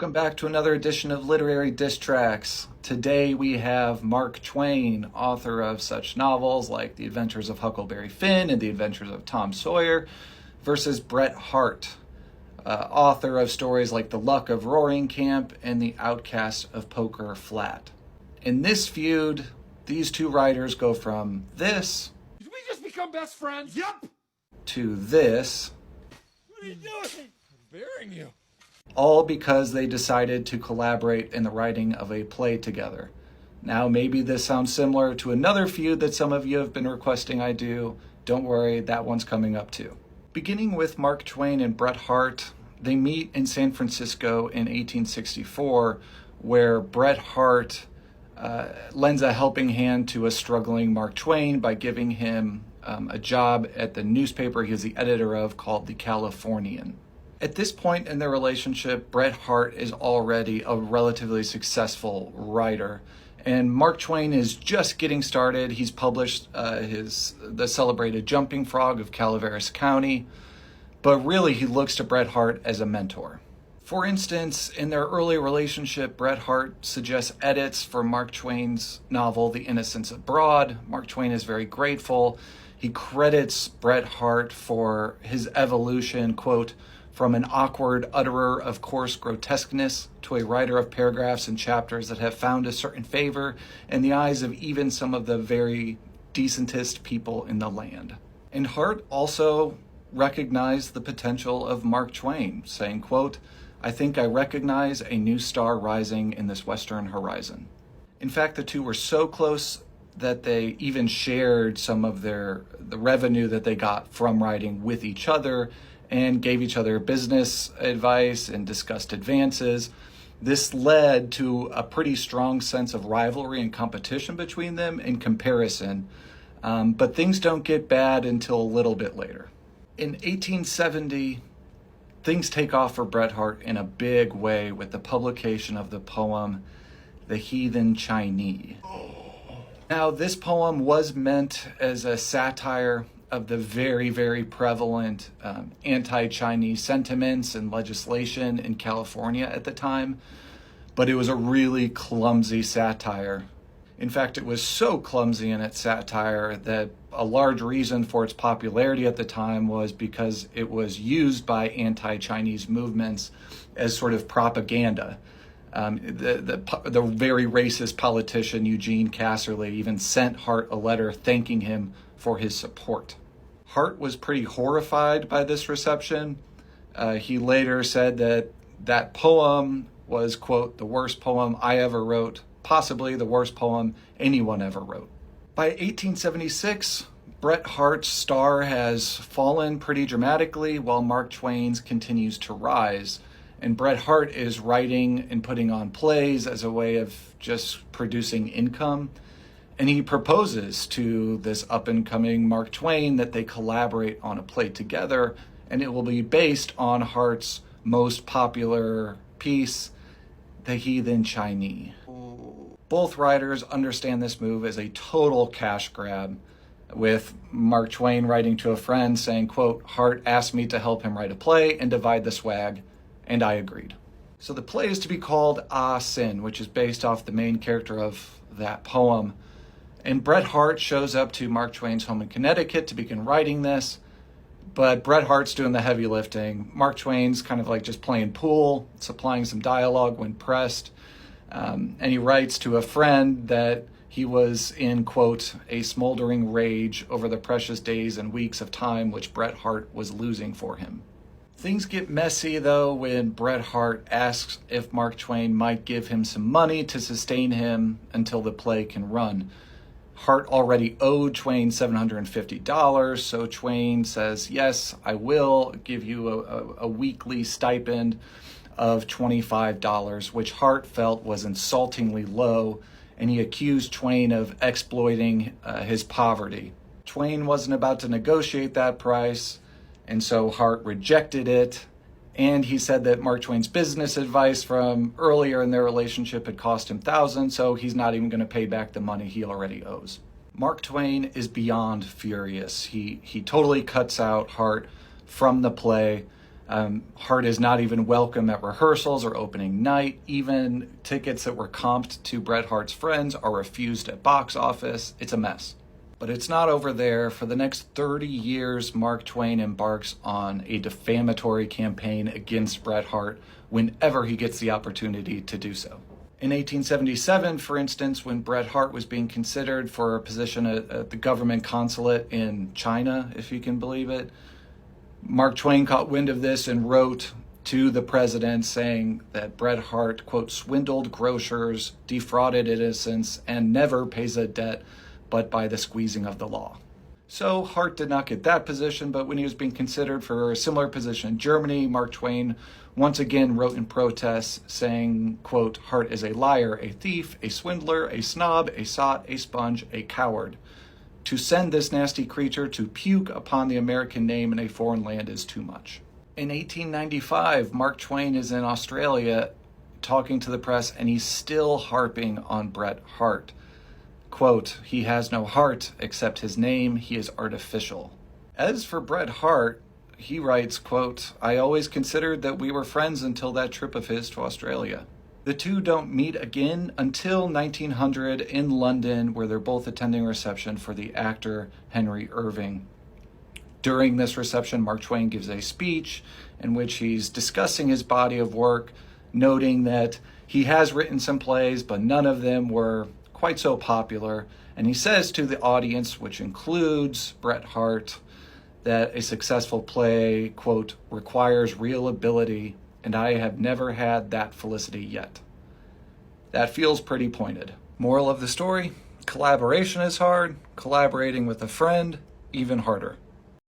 Welcome back to another edition of Literary Diss Tracks. Today we have Mark Twain, author of such novels like The Adventures of Huckleberry Finn and The Adventures of Tom Sawyer, versus Bret Harte, author of stories like The Luck of Roaring Camp and The Outcast of Poker Flat. In this feud, these two writers go from this... Did we just become best friends? Yup! ...to this... What are you doing? I'm burying you. All because they decided to collaborate in the writing of a play together. Now, maybe this sounds similar to another feud that some of you have been requesting I do. Don't worry, that one's coming up too. Beginning with Mark Twain and Bret Harte, they meet in San Francisco in 1864, where Bret Harte lends a helping hand to a struggling Mark Twain by giving him a job at the newspaper he was the editor of called The Californian. At this point in their relationship, Bret Harte is already a relatively successful writer, and Mark Twain is just getting started. He's published the celebrated Jumping Frog of Calaveras County, but really he looks to Bret Harte as a mentor. For instance, in their early relationship, Bret Harte suggests edits for Mark Twain's novel, The Innocents Abroad. Mark Twain is very grateful. He credits Bret Harte for his evolution, quote, from an awkward utterer of coarse grotesqueness to a writer of paragraphs and chapters that have found a certain favor in the eyes of even some of the very decentest people in the land. And Harte also recognized the potential of Mark Twain, saying, quote, I think I recognize a new star rising in this western horizon. In fact, the two were so close that they even shared some of the revenue that they got from writing with each other, and gave each other business advice and discussed advances. This led to a pretty strong sense of rivalry and competition between them in comparison. But things don't get bad until a little bit later. In 1870, things take off for Bret Harte in a big way with the publication of the poem, The Heathen Chinese. Now, this poem was meant as a satire of the very, very prevalent anti-Chinese sentiments and legislation in California at the time, but it was a really clumsy satire. In fact, it was so clumsy in its satire that a large reason for its popularity at the time was because it was used by anti-Chinese movements as sort of propaganda. The very racist politician Eugene Casserly even sent Harte a letter thanking him for his support. Harte was pretty horrified by this reception. He later said that poem was, quote, the worst poem I ever wrote, possibly the worst poem anyone ever wrote. By 1876, Bret Harte's star has fallen pretty dramatically while Mark Twain's continues to rise. And Bret Harte is writing and putting on plays as a way of just producing income. And he proposes to this up-and-coming Mark Twain that they collaborate on a play together, and it will be based on Harte's most popular piece, The Heathen Chinese. Both writers understand this move as a total cash grab, with Mark Twain writing to a friend saying, quote, Harte asked me to help him write a play and divide the swag, and I agreed. So the play is to be called Ah Sin, which is based off the main character of that poem. And Bret Harte shows up to Mark Twain's home in Connecticut to begin writing this, but Bret Harte's doing the heavy lifting. Mark Twain's kind of like just playing pool, supplying some dialogue when pressed, and he writes to a friend that he was in, quote, a smoldering rage over the precious days and weeks of time which Bret Harte was losing for him. Things get messy, though, when Bret Harte asks if Mark Twain might give him some money to sustain him until the play can run. Harte already owed Twain $750, so Twain says, yes, I will give you a weekly stipend of $25, which Harte felt was insultingly low, and he accused Twain of exploiting his poverty. Twain wasn't about to negotiate that price, and so Harte rejected it, and he said that Mark Twain's business advice from earlier in their relationship had cost him thousands, so he's not even going to pay back the money he already owes. Mark Twain is beyond furious. He totally cuts out Harte from the play, Harte is not even welcome at rehearsals or opening night. Even tickets that were comped to Bret Harte's friends are refused at box office. It's a mess. But it's not over there. For the next 30 years, Mark Twain embarks on a defamatory campaign against Bret Harte whenever he gets the opportunity to do so. In 1877, for instance, when Bret Harte was being considered for a position at the government consulate in China, if you can believe it, Mark Twain caught wind of this and wrote to the president saying that Bret Harte, quote, swindled grocers, defrauded innocents, and never pays a debt but by the squeezing of the law. So Harte did not get that position, but when he was being considered for a similar position in Germany, Mark Twain once again wrote in protest saying, quote, Harte is a liar, a thief, a swindler, a snob, a sot, a sponge, a coward. To send this nasty creature to puke upon the American name in a foreign land is too much. In 1895, Mark Twain is in Australia talking to the press, and he's still harping on Bret Harte. Quote, he has no heart except his name. He is artificial. As for Bret Harte, he writes, quote, I always considered that we were friends until that trip of his to Australia. The two don't meet again until 1900 in London, where they're both attending a reception for the actor Henry Irving. During this reception, Mark Twain gives a speech in which he's discussing his body of work, noting that he has written some plays, but none of them were quite so popular. And he says to the audience, which includes Bret Harte, that a successful play, quote, requires real ability, and I have never had that felicity yet. That feels pretty pointed. Moral of the story, collaboration is hard, collaborating with a friend, even harder.